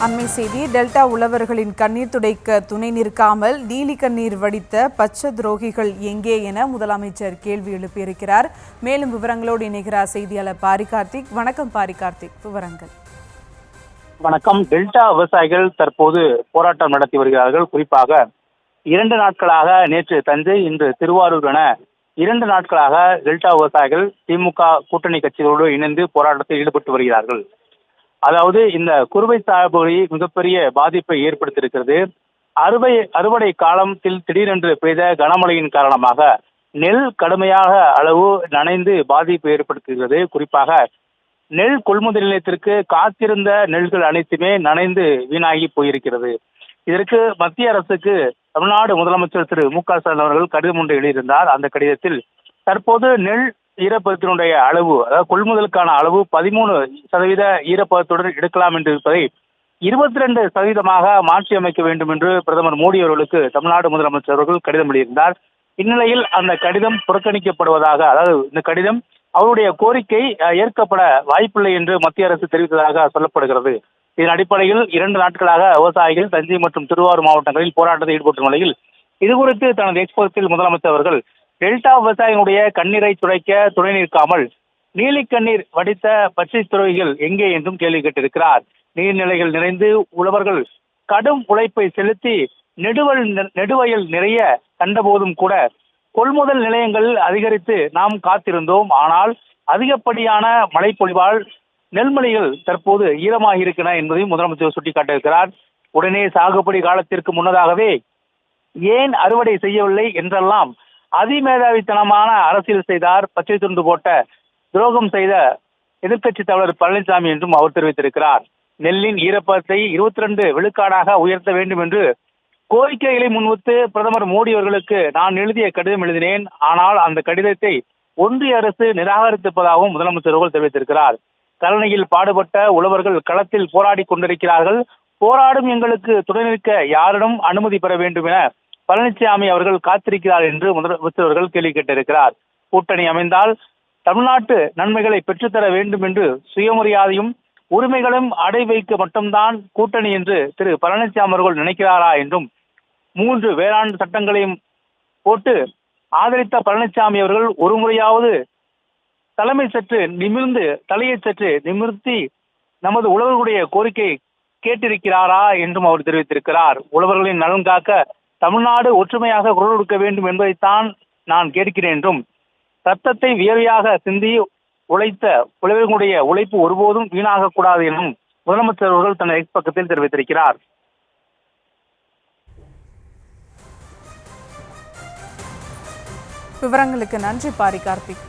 அண்மை செய்தி. டெல்டா உழவர்களின் கண்ணீர் துடைக்க துணை நிற்காமல் நீலி கண்ணீர் வடித்த பச்சை துரோகிகள் எங்கே என முதலமைச்சர் கேள்வி எழுப்பியிருக்கிறார். மேலும் விவரங்களோடு இணைகிறார் செய்தியாளர் பாரி கார்த்திக். வணக்கம் பாரி கார்த்திக், விவரங்கள். வணக்கம். டெல்டா விவசாயிகள் தற்போது போராட்டம் நடத்தி வருகிறார்கள். குறிப்பாக 2 நாட்களாக, நேற்று தஞ்சை, இன்று திருவாரூர் என 2 நாட்களாக டெல்டா விவசாயிகள் திமுக கூட்டணி கட்சிகளோடு இணைந்து போராட்டத்தில் ஈடுபட்டு வருகிறார்கள். அதாவது இந்த குறுவை சாகுபடி மிகப்பெரிய பாதிப்பை ஏற்படுத்தியிருக்கிறது. அறுவடை காலத்தில் திடீரென்று பெய்த கனமழையின் காரணமாக நெல் கடுமையாக அளவு நனைந்து பாதிப்பு ஏற்படுத்துகிறது. குறிப்பாக நெல் கொள்முதல் நிலையத்திற்கு காத்திருந்த நெல்கள் அனைத்துமே நனைந்து வீணாகி போயிருக்கிறது. இதற்கு மத்திய அரசுக்கு தமிழ்நாடு முதலமைச்சர் திரு மு க ஸ்டாலின் அவர்கள் கடிதம் ஒன்று எழுதியிருந்தார். அந்த கடிதத்தில் தற்போது நெல் ஈரப்பதத்தினுடைய அளவு, அதாவது கொள்முதலுக்கான அளவு 13% ஈரப்பதத்துடன் எடுக்கலாம் என்று இருப்பதை 22% மாற்றி அமைக்க வேண்டும் என்று பிரதமர் மோடி அவர்களுக்கு தமிழ்நாடு முதலமைச்சர் அவர்கள் கடிதம் எழுதியிருந்தார். இந்நிலையில் அந்த கடிதம் புறக்கணிக்கப்படுவதாக, அதாவது இந்த கடிதம் அவருடைய கோரிக்கை ஏற்கப்பட வாய்ப்பில்லை என்று மத்திய அரசு தெரிவித்ததாக சொல்லப்படுகிறது. இதன் அடிப்படையில் 2 நாட்களாக விவசாயிகள் தஞ்சை மற்றும் திருவாரூர் மாவட்டங்களில் போராட்டத்தில் ஈடுபட்ட நிலையில் இதுகுறித்து தனது எக்ஸ்போஸில் முதலமைச்சர் அவர்கள் டெல்டா விவசாயிகளுடைய கண்ணீரை துடைக்க துணை நிற்காமல் நீலி கண்ணீர் வடித்த பச்சை துரோகிகள் எங்கே என்றும் கேள்வி கேட்டிருக்கிறார். நீர்நிலைகள் நிறைந்து உழவர்கள் கடும் உழைப்பை செலுத்தி நெடுவயல் நிறைய கண்டபோதும் கூட கொள்முதல் நிலையங்கள் அதிகரித்து நாம் காத்திருந்தோம். ஆனால் அதிகப்படியான மழைப்பொழிவால் நெல்மணிகள் தற்போது ஈரமாக இருக்கின்றன என்பதையும் முதலமைச்சர் சுட்டிக்காட்டியிருக்கிறார். உடனே சாகுபடி காலத்திற்கு முன்னதாகவே ஏன் அறுவடை செய்யவில்லை என்றெல்லாம் அதிமேதாவித்தனமான அரசியல் செய்தார். பச்சை துண்டு போட்ட துரோகம் செய்த எதிர்க்கட்சி தலைவர் பழனிசாமி என்றும் அவர் தெரிவித்திருக்கிறார். நெல்லின் ஈரப்பதத்தை 22 விழுக்காடாக உயர்த்த வேண்டும் என்று கோரிக்கைகளை முன்வைத்து பிரதமர் மோடி அவர்களுக்கு நான் எழுதிய கடிதம் எழுதினேன். ஆனால் அந்த கடிதத்தை ஒன்றிய அரசு நிராகரித்திருப்பதாகவும் முதலமைச்சர் அவர்கள் தெரிவித்திருக்கிறார். கருணையில் பாடுபட்ட உழவர்கள் களத்தில் போராடி கொண்டிருக்கிறார்கள். போராடும் எங்களுக்கு துணை நிற்க யாரிடம் அனுமதி பெற வேண்டும் என பழனிசாமி அவர்கள் காத்திருக்கிறார் என்று முதலமைச்சர் அவர்கள் கேள்வி கேட்டிருக்கிறார். கூட்டணி அமைந்தால் தமிழ்நாட்டு நன்மைகளை பெற்றுத்தர வேண்டும் என்று சுயமரியாதையும் உரிமைகளும் அடை வைக்க மட்டும்தான் கூட்டணி என்று திரு பழனிசாமி அவர்கள் நினைக்கிறாரா என்றும், 3 வேளாண் சட்டங்களையும் போட்டு ஆதரித்த பழனிசாமி அவர்கள் ஒரு முறையாவது தலையை சற்று நிமிர்த்தி நமது உழவர்களுடைய கோரிக்கை கேட்டிருக்கிறாரா என்றும் அவர் தெரிவித்திருக்கிறார். உழவர்களின் நலன் காக்க தமிழ்நாடு ஒற்றுமையாக குரல் கொடுக்க வேண்டும் என்பதைத்தான் நான் கேட்கிறேன் என்றும், ரத்தத்தை வியர்வையாக சிந்தி உழைத்த உழவர்களுடைய உழைப்பு ஒருபோதும் வீணாக கூடாது என்றும் முதலமைச்சர் அவர்கள் தனது எக்ஸ் பக்கத்தில் தெரிவித்திருக்கிறார். விவரங்களுக்கு நன்றி பாரி கார்த்திக்.